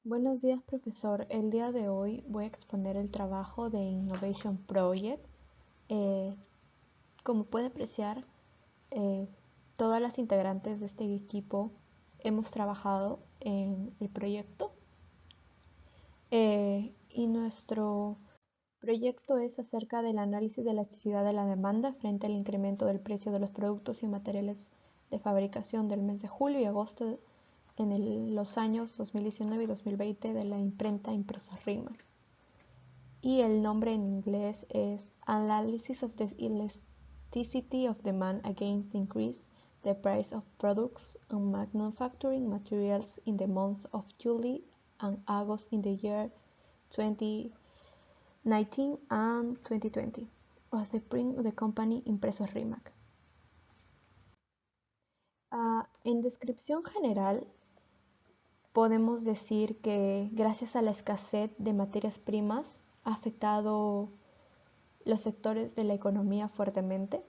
Buenos días, profesor. El día de hoy voy a exponer el trabajo de Innovation Project. Eh, Como puede apreciar, eh, todas las integrantes de este equipo hemos trabajado en el proyecto y nuestro proyecto es acerca del análisis de elasticidad de la demanda frente al incremento del precio de los productos y materiales de fabricación del mes de julio y agosto en los años 2019 y 2020 de la imprenta impresa Rimac. Y el nombre en inglés es Analysis of the Elasticity of Demand Against the Increase the Price of Products and Manufacturing Materials in the months of July and August in the year 2019 and 2020 of the company Impresos Rimac. En descripción general, podemos decir que gracias a la escasez de materias primas ha afectado los sectores de la economía fuertemente.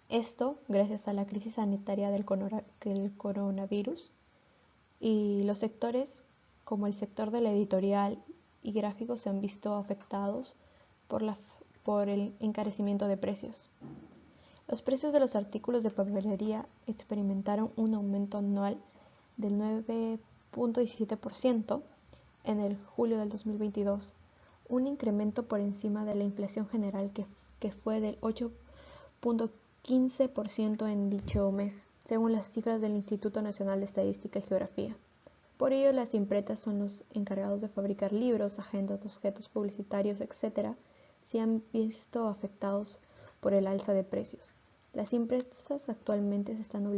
Esto gracias a la crisis sanitaria del coronavirus, y los sectores como el sector de la editorial y gráfico se han visto afectados por el encarecimiento de precios. Los precios de los artículos de papelería experimentaron un aumento anual del 9.17% en el julio del 2022, un incremento por encima de la inflación general que fue del 8.15% en dicho mes, según las cifras del Instituto Nacional de Estadística y Geografía. Por ello, las imprentas son los encargados de fabricar libros, agendas, objetos publicitarios, etc., se han visto afectados por el alza de precios. Las empresas actualmente se están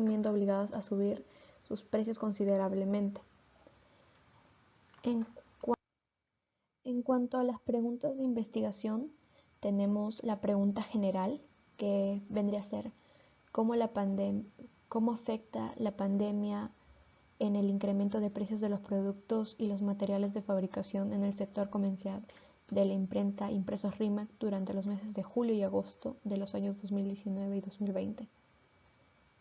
viendo obligadas a subir sus precios considerablemente. En cuanto a las preguntas de investigación, tenemos la pregunta general, que vendría a ser cómo afecta la pandemia en el incremento de precios de los productos y los materiales de fabricación en el sector comercial de la imprenta Impresos Rimac durante los meses de julio y agosto de los años 2019 y 2020.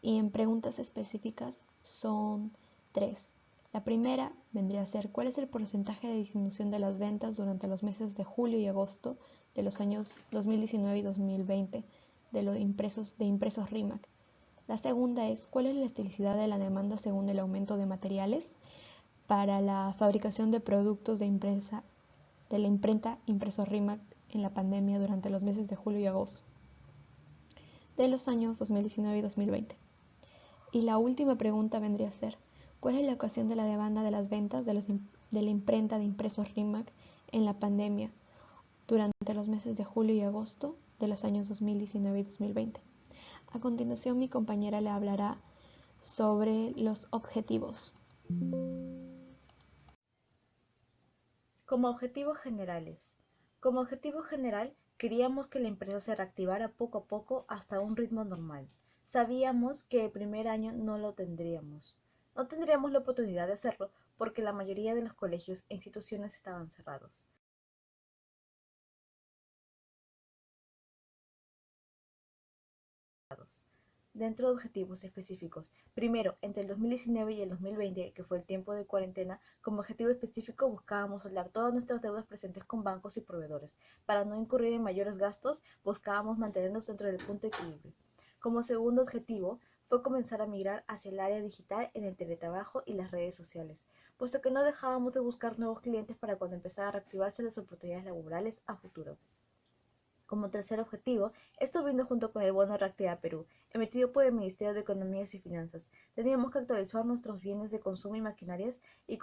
Y en preguntas específicas son 3. La primera vendría a ser ¿cuál es el porcentaje de disminución de las ventas durante los meses de julio y agosto de los años 2019 y 2020 de Impresos Rimac? La segunda es ¿cuál es la elasticidad de la demanda según el aumento de materiales para la fabricación de productos de la imprenta Impresos Rimac en la pandemia durante los meses de julio y agosto de los años 2019 y 2020? Y la última pregunta vendría a ser ¿cuál es la ocasión de la demanda de las ventas de la imprenta de Impresos Rimac en la pandemia durante los meses de julio y agosto de los años 2019 y 2020? A continuación, mi compañera le hablará sobre los objetivos. Como objetivos generales. Como objetivo general, queríamos que la empresa se reactivara poco a poco hasta un ritmo normal. Sabíamos que el primer año no lo tendríamos. No tendríamos la oportunidad de hacerlo porque la mayoría de los colegios e instituciones estaban cerrados. Dentro de objetivos específicos. Primero, entre el 2019 y el 2020, que fue el tiempo de cuarentena, como objetivo específico buscábamos saldar todas nuestras deudas presentes con bancos y proveedores. Para no incurrir en mayores gastos, buscábamos mantenernos dentro del punto de equilibrio. Como segundo objetivo, fue comenzar a migrar hacia el área digital en el teletrabajo y las redes sociales, puesto que no dejábamos de buscar nuevos clientes para cuando empezara a reactivarse las oportunidades laborales a futuro. Como tercer objetivo, esto vino junto con el Bono Reactiva Perú, emitido por el Ministerio de Economía y Finanzas. Teníamos que actualizar nuestros bienes de consumo y maquinarias y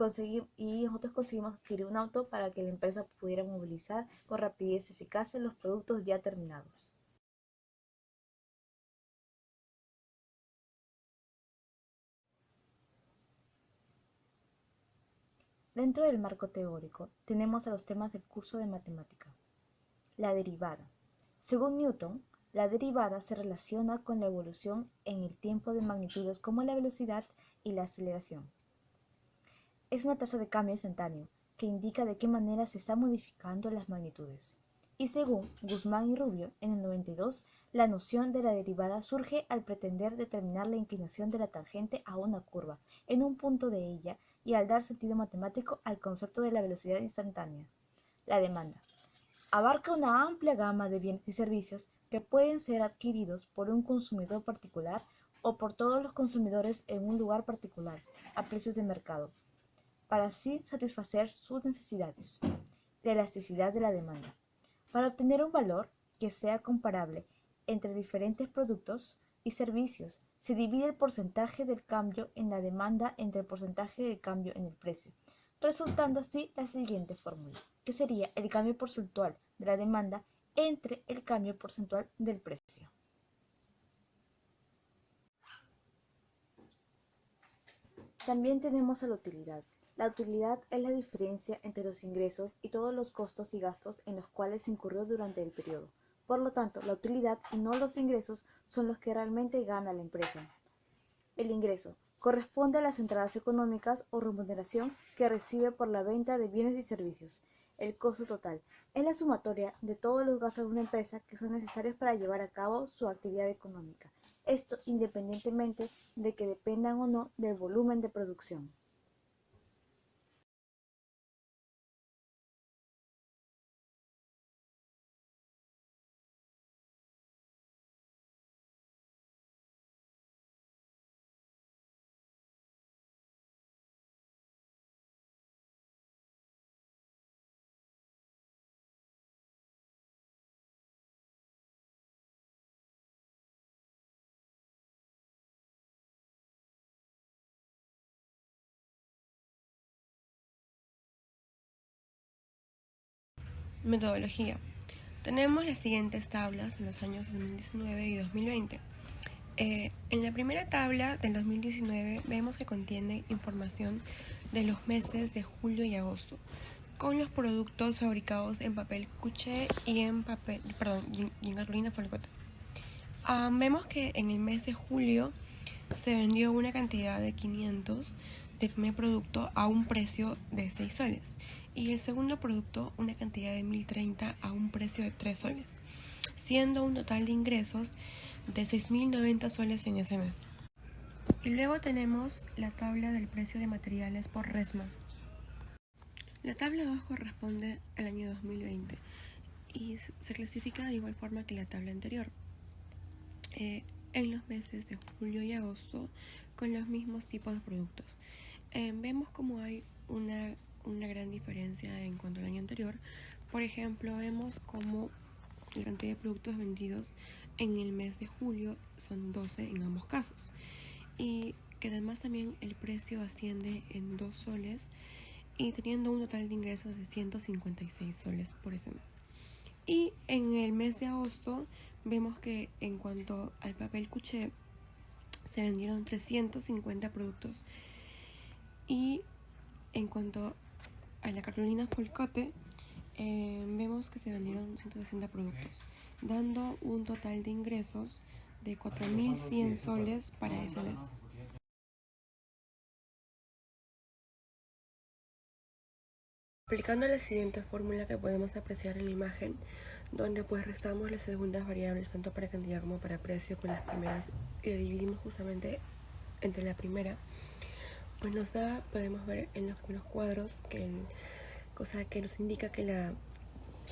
nosotros conseguimos adquirir un auto para que la empresa pudiera movilizar con rapidez y eficacia los productos ya terminados. Dentro del marco teórico, tenemos a los temas del curso de matemática. La derivada. Según Newton, la derivada se relaciona con la evolución en el tiempo de magnitudes como la velocidad y la aceleración. Es una tasa de cambio instantáneo que indica de qué manera se están modificando las magnitudes. Y según Guzmán y Rubio, en el 92, la noción de la derivada surge al pretender determinar la inclinación de la tangente a una curva en un punto de ella y al dar sentido matemático al concepto de la velocidad instantánea. La demanda abarca una amplia gama de bienes y servicios que pueden ser adquiridos por un consumidor particular o por todos los consumidores en un lugar particular, a precios de mercado, para así satisfacer sus necesidades. La elasticidad de la demanda. Para obtener un valor que sea comparable entre diferentes productos y servicios, se divide el porcentaje del cambio en la demanda entre el porcentaje del cambio en el precio, resultando así la siguiente fórmula, que sería el cambio porcentual de la demanda entre el cambio porcentual del precio. También tenemos a la utilidad. La utilidad es la diferencia entre los ingresos y todos los costos y gastos en los cuales se incurrió durante el periodo. Por lo tanto, la utilidad y no los ingresos son los que realmente gana la empresa. El ingreso corresponde a las entradas económicas o remuneración que recibe por la venta de bienes y servicios. El costo total es la sumatoria de todos los gastos de una empresa que son necesarios para llevar a cabo su actividad económica. Esto independientemente de que dependan o no del volumen de producción. Metodología. Tenemos las siguientes tablas en los años 2019 y 2020. En la primera tabla del 2019 vemos que contiene información de los meses de julio y agosto, con los productos fabricados en papel cuché y en cartulina folcota. Vemos que en el mes de julio se vendió una cantidad de 500 del primer producto a un precio de 6 soles y el segundo producto una cantidad de 1030 a un precio de 3 soles, siendo un total de ingresos de 6.090 soles en ese mes. Y luego tenemos la tabla del precio de materiales por resma. La tabla 2 corresponde al año 2020 y se clasifica de igual forma que la tabla anterior. En los meses de julio y agosto con los mismos tipos de productos. Vemos como hay una gran diferencia en cuanto al año anterior. Por ejemplo, vemos como la cantidad de productos vendidos en el mes de julio son 12 en ambos casos. Y que además también el precio asciende en 2 soles y teniendo un total de ingresos de 156 soles por ese mes. Y en el mes de agosto vemos que en cuanto al papel cuché se vendieron 350 productos y en cuanto a la cartulina folcote vemos que se vendieron 160 productos, dando un total de ingresos de 4.100 soles para ese mes. Aplicando la siguiente fórmula que podemos apreciar en la imagen, donde pues restamos las segundas variables tanto para cantidad como para precio con las primeras y dividimos justamente entre la primera, pues nos da, podemos ver en los cuadros cosa que nos indica que la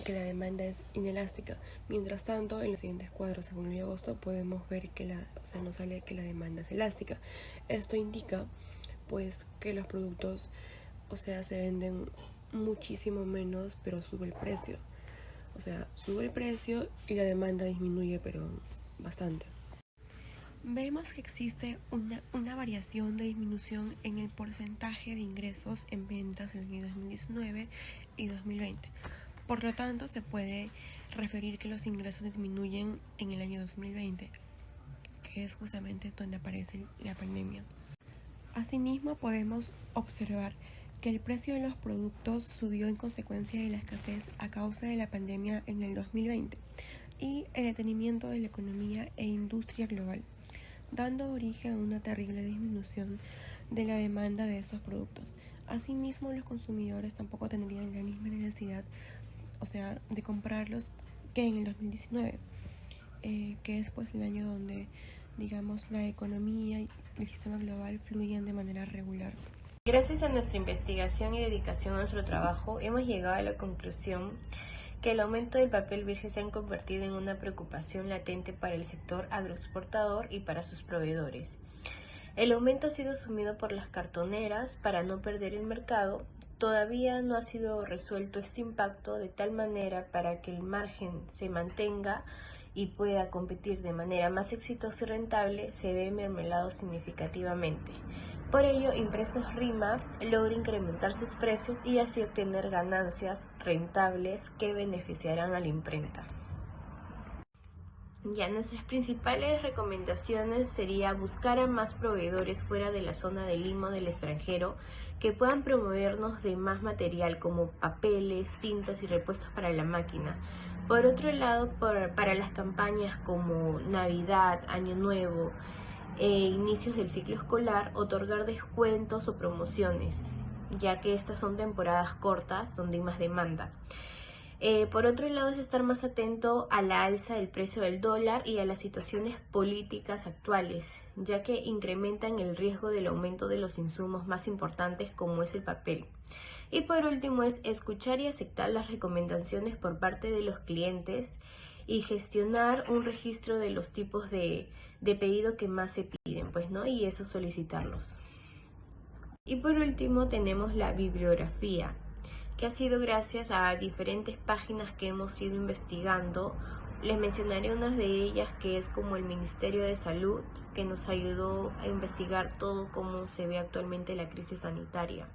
demanda es inelástica. Mientras tanto, en los siguientes cuadros, según julio y agosto, podemos ver que nos sale que la demanda es elástica. Esto indica pues que los productos, se venden muchísimo menos, pero sube el precio. Sube el precio y la demanda disminuye, pero bastante. Vemos que existe una variación de disminución en el porcentaje de ingresos en ventas en el año 2019 y 2020. Por lo tanto, se puede referir que los ingresos disminuyen en el año 2020, que es justamente donde aparece la pandemia. Asimismo, podemos observar que el precio de los productos subió en consecuencia de la escasez a causa de la pandemia en el 2020 y el detenimiento de la economía e industria global, dando origen a una terrible disminución de la demanda de esos productos. Asimismo, los consumidores tampoco tendrían la misma necesidad, de comprarlos que en el 2019, que es pues el año donde, digamos, la economía y el sistema global fluían de manera regular. Gracias a nuestra investigación y dedicación a nuestro trabajo, hemos llegado a la conclusión que el aumento del papel virgen se ha convertido en una preocupación latente para el sector agroexportador y para sus proveedores. El aumento ha sido asumido por las cartoneras para no perder el mercado. Todavía no ha sido resuelto este impacto de tal manera para que el margen se mantenga y pueda competir de manera más exitosa y rentable, se ve mermelado significativamente. Por ello, Impresos RIMAC logra incrementar sus precios y así obtener ganancias rentables que beneficiarán a la imprenta. Ya, nuestras principales recomendaciones sería buscar a más proveedores fuera de la zona de Lima o del extranjero que puedan promovernos de más material como papeles, tintas y repuestos para la máquina. Por otro lado, para las campañas como Navidad, Año Nuevo e inicios del ciclo escolar, otorgar descuentos o promociones, ya que estas son temporadas cortas donde hay más demanda. Por otro lado, es estar más atento a la alza del precio del dólar y a las situaciones políticas actuales, ya que incrementan el riesgo del aumento de los insumos más importantes como es el papel. Y por último es escuchar y aceptar las recomendaciones por parte de los clientes y gestionar un registro de los tipos de pedido que más se piden, pues, ¿no? Y eso solicitarlos. Y por último tenemos la bibliografía, que ha sido gracias a diferentes páginas que hemos ido investigando. Les mencionaré unas de ellas, que es como el Ministerio de Salud, que nos ayudó a investigar todo cómo se ve actualmente la crisis sanitaria.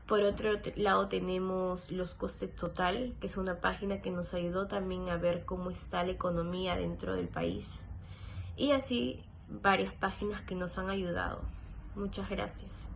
Por otro lado tenemos Los Costes Total, que es una página que nos ayudó también a ver cómo está la economía dentro del país. Y así varias páginas que nos han ayudado. Muchas gracias.